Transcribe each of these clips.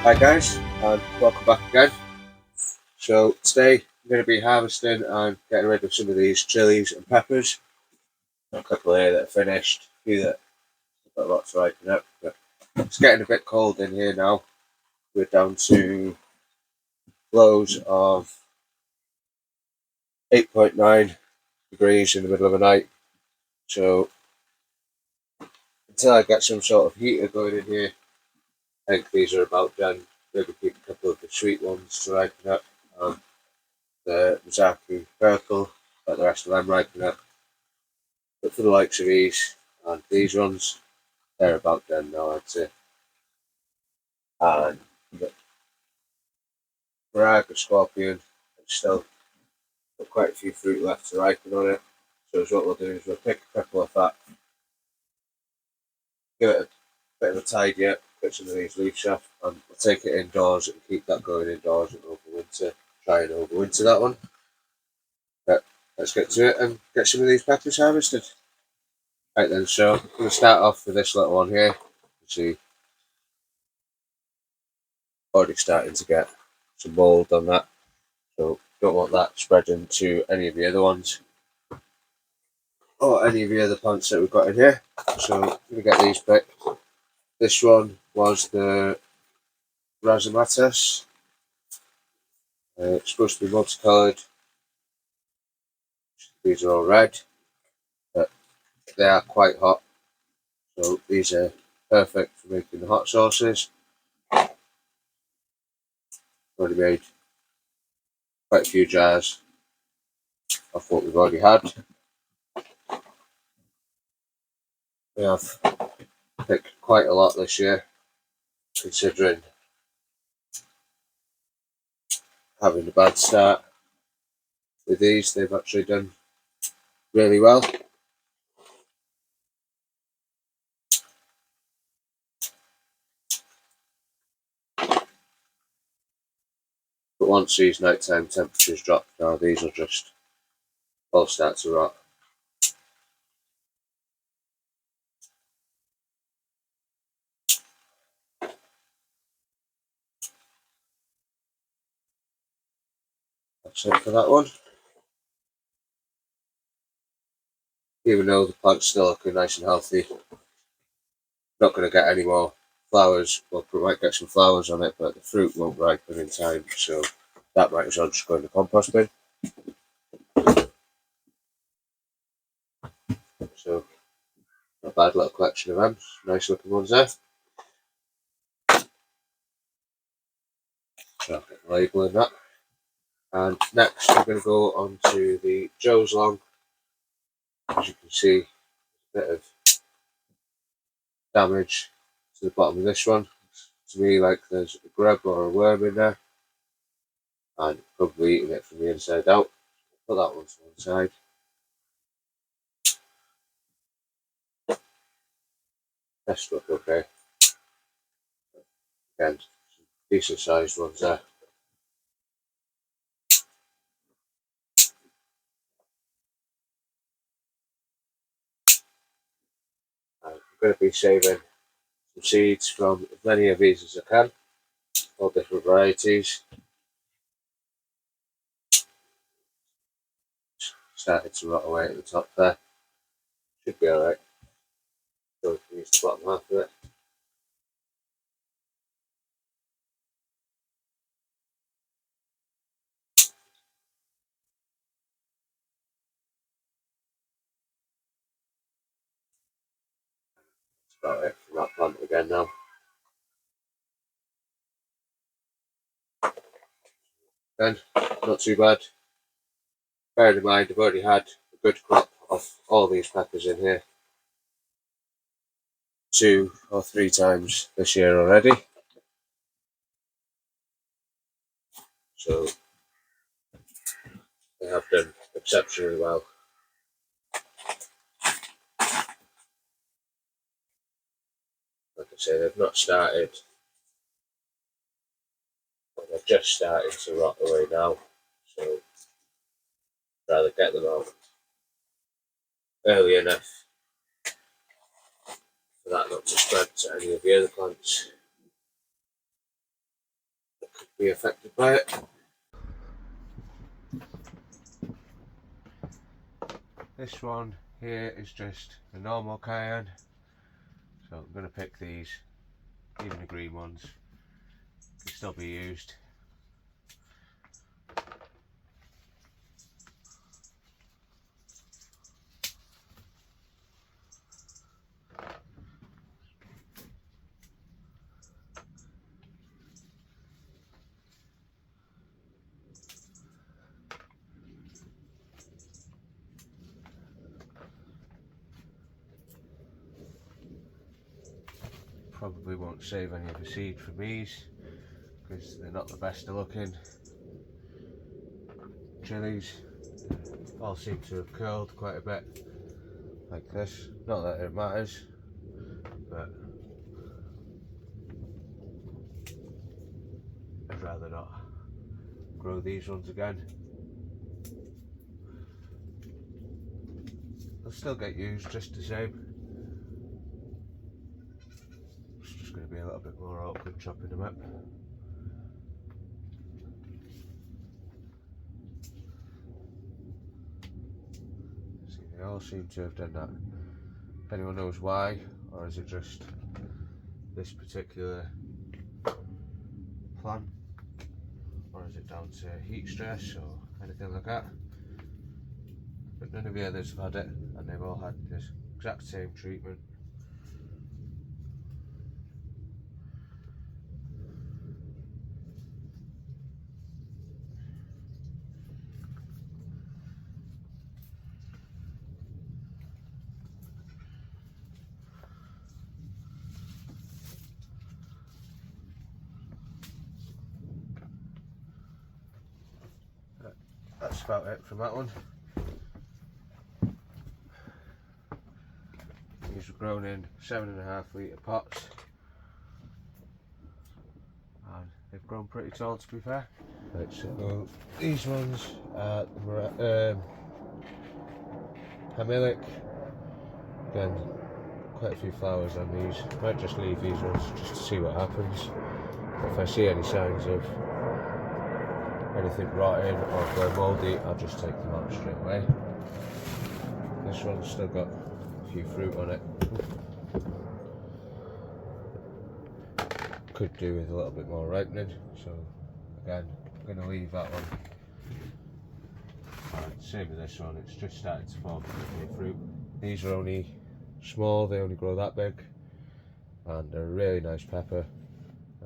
Hi guys, and welcome back again. So today I'm going to be harvesting and getting rid of some of these chilies and peppers. A couple here that are finished, a few that have got lots ripening up. But it's getting a bit cold in here now. We're down to lows of 8.9 degrees in the middle of the night. So until I get some sort of heater going in here, I think these are about done. Maybe keep a couple of the sweet ones to ripen up. The Mizaki Purple, but the rest of them ripen up. But for the likes of these and these ones, they're about done now, I'd say. And the Bragg or Scorpion, it's still got quite a few fruit left to ripen on it. So what we'll do is we'll pick a couple of that, give it a bit of a tidy up, put some of these leaves off, and we'll take it indoors and keep that going indoors and overwinter. Try and overwinter that one. But let's get to it and get some of these peppers harvested. Right then, so I'm going to start off with this little one here. You see, already starting to get some mould on that, so don't want that spreading to any of the other ones or any of the other plants that we've got in here. So I'm going to get these picked. This one was the Rhizomatis. It's supposed to be multicoloured. These are all red, but they are quite hot, so these are perfect for making the hot sauces. Already made quite a few jars of what we've already had. We have picked quite a lot this year, considering having a bad start with these. They've actually done really well. But once these nighttime temperatures drop now, these will just all start to rot. That's it for that one. Even though the plant's still looking nice and healthy, not going to get any more flowers. Well, we might get some flowers on it, but the fruit won't ripen in time, so that might as well just go in the compost bin. So, not a bad little collection of them. Nice looking ones there. So I'll get the label in that. And next we're going to go on to the Joe's Long. As you can see, a bit of damage to the bottom of this one. To me, like there's a grub or a worm in there, and probably eating it from the inside out. Put that one to one side. Rest look okay. Again, some decent sized ones there. I'm going to be saving some seeds from as many of these as I can, all different varieties. Started to rot away at the top there. Should be alright. So we can use the bottom half of it. That's about it from that plant again now. Then, not too bad. Bearing in mind, I've already had a good crop of all these peppers in here 2 or 3 times this year already. So they have done exceptionally well. Like I say, they've not started, but they're just starting to rot away now. So I'd rather get them out early enough for that not to spread to any of the other plants. be affected by it. This one here is just a normal cayenne, so I'm going to pick these, even the green ones, can still be used. Probably won't save any of the seed from these because they're not the best looking chilies. All seem to have curled quite a bit like this. Not that it matters, but I'd rather not grow these ones again. They'll still get used just the same. It's just going to be a little bit more awkward chopping them up. See, they all seem to have done that. If anyone knows why, or is it just this particular plant, or is it down to heat stress or anything like that? But none of the others have had it, and they've all had this exact same treatment. That's about it from that one. These were grown in 7.5 litre pots, and they've grown pretty tall, to be fair. Right, so these ones are hamilic. Again, quite a few flowers on these. Might just leave these ones just to see what happens. If I see any signs of anything rotting or going mouldy, I'll just take them out straight away. This one's still got a few fruit on it. Could do with a little bit more ripening, so again, I'm going to leave that one. Alright, same with this one, it's just starting to form new fruit. These are only small, they only grow that big, and they're a really nice pepper.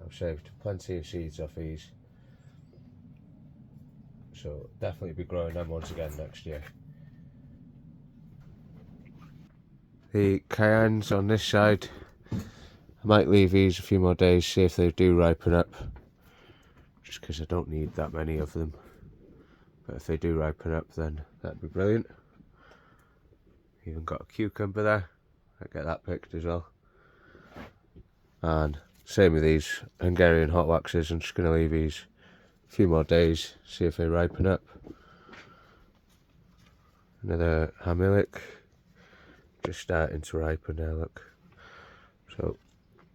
I've saved plenty of seeds off these, so definitely be growing them once again next year. The cayennes on this side, I might leave these a few more days, see if they do ripen up, just because I don't need that many of them. But if they do ripen up, then that'd be brilliant. Even got a cucumber there, I'll get that picked as well. And same with these Hungarian hot waxes, I'm just going to leave these a few more days, see if they ripen up. Another hamilic, just starting to ripen there, look. So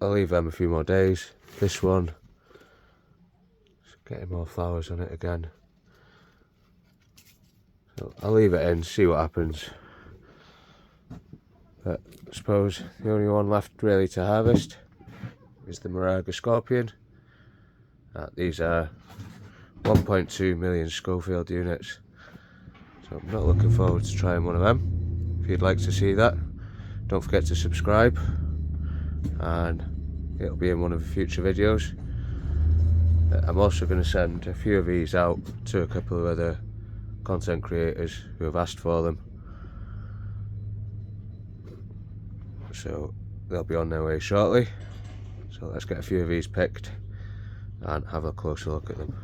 I'll leave them a few more days. This one, just getting more flowers on it again. So I'll leave it in, see what happens. But I suppose the only one left really to harvest is the Moraga Scorpion. These are 1.2 million Schofield units. So I'm not looking forward to trying one of them. If you'd like to see that, don't forget to subscribe, and it'll be in one of the future videos. I'm also going to send a few of these out to a couple of other content creators who have asked for them, so they'll be on their way shortly. So let's get a few of these picked and have a closer look at them.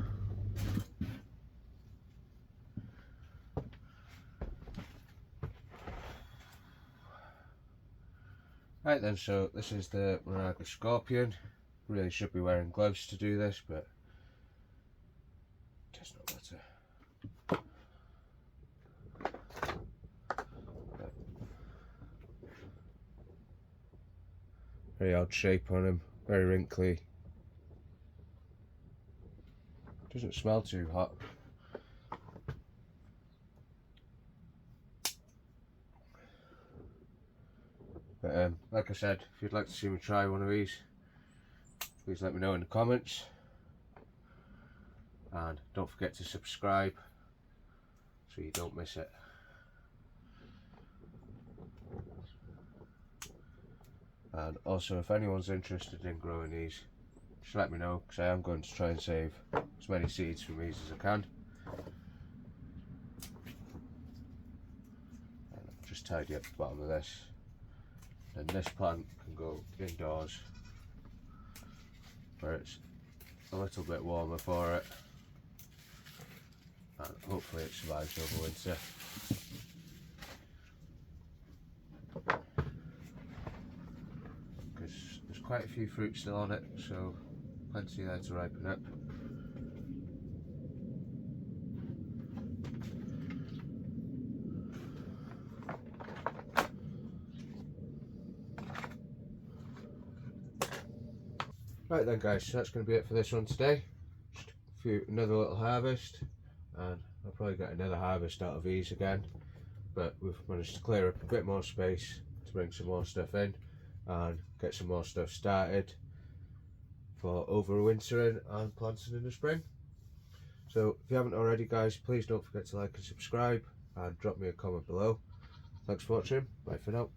Right then, so this is the Moraga Scorpion. Really should be wearing gloves to do this, but it does not matter. Very odd shape on him, very wrinkly. Doesn't smell too hot. But like I said, if you'd like to see me try one of these, please let me know in the comments. And don't forget to subscribe so you don't miss it. And also, if anyone's interested in growing these, just let me know, because I am going to try and save as many seeds from these as I can. And I've just tidy up the bottom of this. And this plant can go indoors where it's a little bit warmer for it, and hopefully it survives over winter. Because there's quite a few fruits still on it, so plenty there to ripen up. Right then guys, so that's going to be it for this one today. Just another little harvest, and I'll probably get another harvest out of these again, but we've managed to clear up a bit more space to bring some more stuff in and get some more stuff started for overwintering and planting in the spring. So if you haven't already guys, please don't forget to like and subscribe and drop me a comment below. Thanks for watching, bye for now.